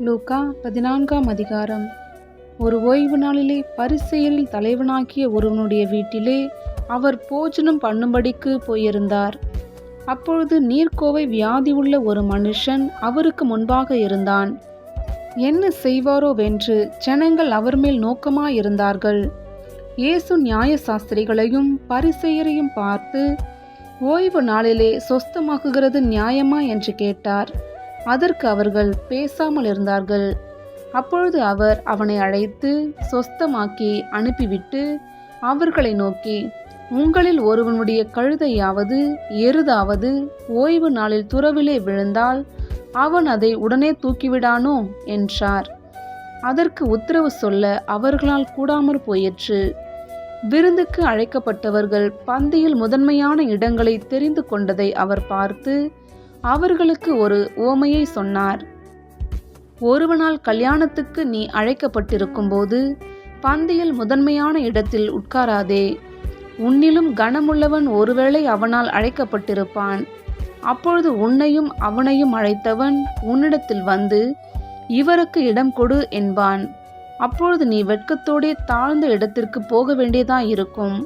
லூக்கா 14ஆம் அதிகாரம். ஒரு ஓய்வு நாளிலே பரிசேயரில் தலைவனாகிய ஒருவனுடைய வீட்டிலே அவர் போஜனம் பண்ணும்படிக்கு போயிருந்தார். அப்பொழுது நீர்க்கோவை வியாதி உள்ள ஒரு மனுஷன் அவருக்கு முன்பாக இருந்தான். என்ன செய்வாரோவென்று ஜனங்கள் அவர் மேல் நோக்கமாயிருந்தார்கள். இயேசு நியாயசாஸ்திரிகளையும் பரிசேயரையும் பார்த்து, ஓய்வு நாளிலே சொஸ்தமாக்குகிறது நியாயமா என்று கேட்டார். அதற்கு அவர்கள் பேசாமல் இருந்தார்கள். அப்பொழுது அவர் அவனை அழைத்து சொஸ்தமாக்கி அனுப்பிவிட்டு அவர்களை நோக்கி, உங்களில் ஒருவனுடைய கழுதையாவது எருதாவது ஓய்வு நாளில் துறவிலே விழுந்தால் அவன் அதை உடனே தூக்கிவிடானோ என்றார். அதற்கு உத்தரவு சொல்ல அவர்களால் கூடாமற் போயிற்று. விருந்துக்கு அழைக்கப்பட்டவர்கள் பந்தியில் முதன்மையான இடங்களை தெரிந்து கொண்டதை அவர் பார்த்து அவர்களுக்கு ஒரு உவமையை சொன்னார். ஒருவனால் கல்யாணத்துக்கு நீ அழைக்கப்பட்டிருக்கும் போது பந்தியில் முதன்மையான இடத்தில் உட்காராதே. உன்னிலும் கனமுள்ளவன் ஒருவேளை அவனால் அழைக்கப்பட்டிருப்பான். அப்பொழுது உன்னையும் அவனையும் அழைத்தவன் உன்னிடத்தில் வந்து, இவருக்கு இடம் கொடு என்பான். அப்பொழுது நீ வெட்கத்தோடே தாழ்ந்த இடத்திற்கு போக வேண்டியதாயிருக்கும்.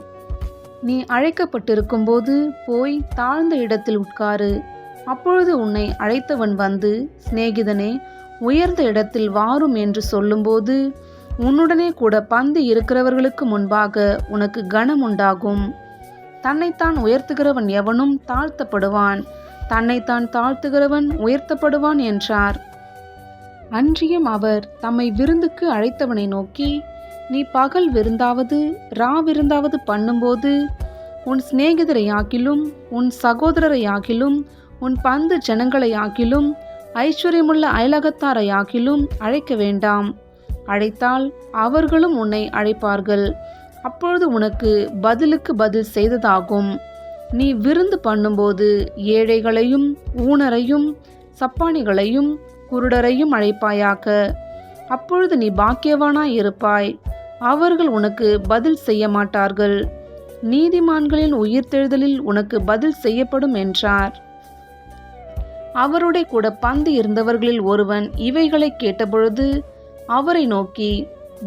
நீ அழைக்கப்பட்டிருக்கும் போது போய் தாழ்ந்த இடத்தில் உட்காரு. அப்பொழுது உன்னை அழைத்தவன் வந்து, சிநேகிதனே, உயர்ந்த இடத்தில் வாரும் என்று சொல்லும்போது உன்னுடனே கூட பந்தி இருக்கிறவர்களுக்கு முன்பாக உனக்கு கனம் உண்டாகும். தன்னைத்தான் உயர்த்துகிறவன் எவனும் தாழ்த்தப்படுவான், தன்னைத்தான் தாழ்த்துகிறவன் உயர்த்தப்படுவான் என்றார். அன்றியும் அவர் தம்மை விருந்துக்கு அழைத்தவனை நோக்கி, நீ பகல் விருந்தாவது விருந்தாவது பண்ணும்போது உன் சிநேகிதரையாக்கிலும் உன் சகோதரரையாக்கிலும் உன் பந்து ஜனங்களையாக்கிலும் ஐஸ்வர்யமுள்ள அயலகத்தாரையாக்கிலும் அழைக்க வேண்டாம். அழைத்தால் அவர்களும் உன்னை அழைப்பார்கள். அப்பொழுது உனக்கு பதிலுக்கு பதில் செய்ததாகும். நீ விருந்து பண்ணும்போது ஏழைகளையும் ஊனரையும் சப்பானிகளையும் குருடரையும் அழைப்பாயாக. அப்பொழுது நீ பாக்கியவானாய் இருப்பாய். அவர்கள் உனக்கு பதில் செய்ய மாட்டார்கள். நீதிமான்களின் உயிர்த்தெழுதலில் உனக்கு பதில் செய்யப்படும் என்றார். அவருடைய கூட பந்தி இருந்தவர்களில் ஒருவன் இவைகளை கேட்டபொழுது அவரை நோக்கி,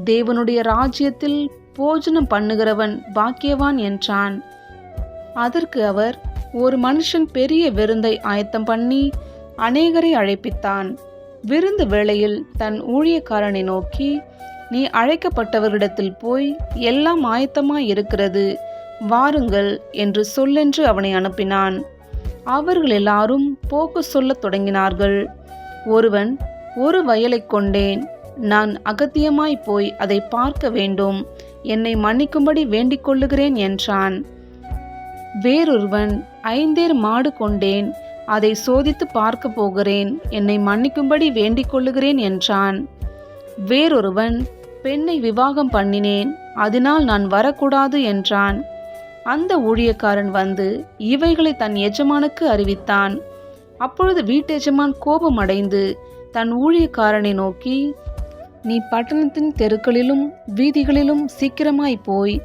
தேவனுடைய ராஜ்யத்தில் போஜனம் பண்ணுகிறவன் பாக்கியவான் என்றான். அதற்கு அவர், ஒரு மனுஷன் பெரிய விருந்தை ஆயத்தம் பண்ணி அநேகரை அழைப்பித்தான். விருந்து வேளையில் தன் ஊழியக்காரனை நோக்கி, நீ அழைக்கப்பட்டவரிடத்தில் போய் எல்லாம் ஆயத்தமாய் இருக்கிறது, வாருங்கள் என்று சொல்லென்று அவனை அனுப்பினான். அவர்கள் எல்லாரும் போக்கு சொல்லத் தொடங்கினார்கள். ஒருவன், ஒரு வயலைக் கொண்டேன், நான் அகத்தியமாய் போய் அதை பார்க்க வேண்டும், என்னை மன்னிக்கும்படி வேண்டிக் கொள்ளுகிறேன் என்றான். வேறொருவன், 5 மாடு கொண்டேன், அதை சோதித்து பார்க்க போகிறேன், என்னை மன்னிக்கும்படி வேண்டிக் கொள்ளுகிறேன் என்றான். வேறொருவன், பெண்ணை விவாகம் பண்ணினேன், அதனால் நான் வரக்கூடாது என்றான். அந்த ஊழியக்காரன் வந்து இவைகளை தன் எஜமானுக்கு அறிவித்தான். அப்பொழுது வீட்டெஜமான் கோபம் அடைந்து தன் ஊழியக்காரனை நோக்கி, நீ பட்டணத்தின் தெருக்களிலும் வீதிகளிலும் சீக்கிரமாய் போய்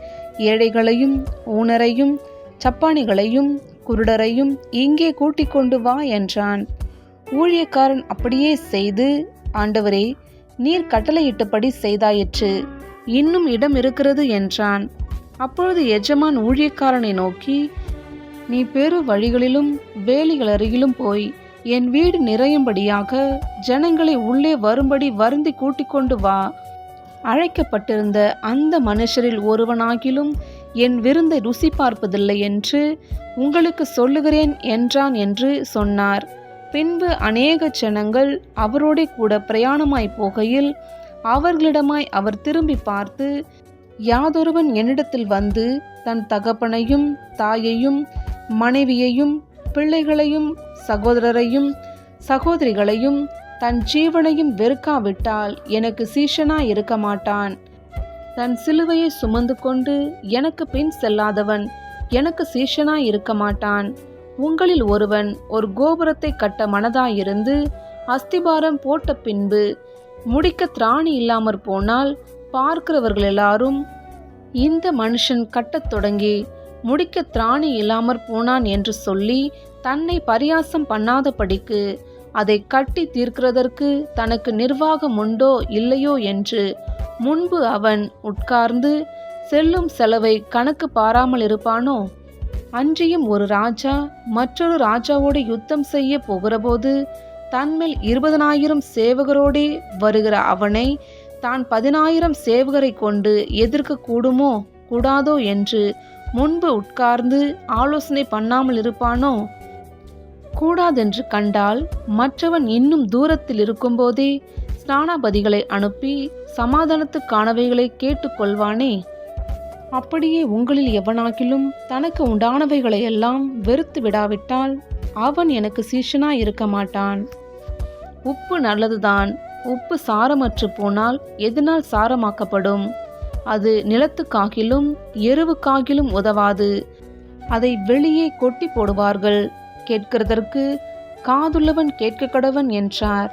ஏழைகளையும் ஊனரையும் சப்பானிகளையும் குருடரையும் இங்கே கூட்டிக் கொண்டு வா என்றான். ஊழியக்காரன் அப்படியே செய்து, ஆண்டவரே, நீர் கட்டளையிட்டபடி செய்தாயிற்று, இன்னும் இடம் இருக்கிறது என்றான். அப்பொழுது எஜமான் ஊழியக்காரனை நோக்கி, நீ பெரு வழிகளிலும் வேலிகள் அருகிலும் போய் என் வீடு நிறையும்படியாக ஜனங்களை உள்ளே வரும்படி வருந்தி கூட்டிக் கொண்டு வா. அழைக்கப்பட்டிருந்த அந்த மனுஷரில் ஒருவனாகிலும் என் விருந்தை ருசி பார்ப்பதில்லை என்று உங்களுக்கு சொல்லுகிறேன் என்றான் என்று சொன்னார். பின்பு அநேக ஜனங்கள் அவரோட கூட பிரயாணமாய் போகையில் அவர்களிடமாய் அவர் திரும்பி பார்த்து, யாதொருவன் என்னிடத்தில் வந்து தன் தகப்பனையும் தாயையும் மனைவியையும் பிள்ளைகளையும் சகோதரரையும் சகோதரிகளையும் தன் ஜீவனையும் வெறுக்காவிட்டால் எனக்கு சீஷனாய் இருக்க மாட்டான். தன் சிலுவையை சுமந்து கொண்டு எனக்கு பின் செல்லாதவன் எனக்கு சீஷனாய் இருக்க மாட்டான். உங்களில் ஒருவன் ஒரு கோபுரத்தை கட்ட மனதாயிருந்து அஸ்திபாரம் போட்ட பின்பு முடிக்க திராணி இல்லாமற் போனால் பார்க்கிறவர்கள் எல்லாரும், இந்த மனுஷன் கட்டத் தொடங்கி முடிக்க திராணி இல்லாமற் போனான் என்று சொல்லி தன்னை பரியாசம் பண்ணாதபடிக்கு அதை கட்டி தீர்க்கிறதற்கு தனக்கு நிர்வாகம் உண்டோ இல்லையோ என்று முன்பு அவன் உட்கார்ந்து செல்லும் செலவை கணக்கு பாராமல் இருப்பானோ? அன்றியும் ஒரு ராஜா மற்றொரு ராஜாவோடு யுத்தம் செய்ய போகிறபோது தன்மேல் 20,000 சேவகரோடே வருகிற அவனை தான் 10,000 சேவகரை கொண்டு எதிர்க்க கூடுமோ கூடாதோ என்று முன்பு உட்கார்ந்து ஆலோசனை பண்ணாமல் இருப்பானோ? கூடாதென்று கண்டால் மற்றவன் இன்னும் தூரத்தில் இருக்கும்போதே ஸ்நானாபதிகளை அனுப்பி சமாதானத்துக்கானவைகளை கேட்டுக்கொள்வானே. அப்படியே உங்களில் எவனாகிலும் தனக்கு உண்டானவைகளையெல்லாம் வெறுத்து விடாவிட்டால் அவன் எனக்கு சீஷனாய் இருக்க மாட்டான். உப்பு நல்லதுதான். உப்பு சாரமற்று போனால் எதனால் சாரமாக்கப்படும்? அது நிலத்துக்காகிலும் எருவுக்காகிலும் உதவாது. அதை வெளியே கொட்டி போடுவார்கள். கேட்கிறதற்கு காதுள்ளவன் கேட்க கடவன் என்றார்.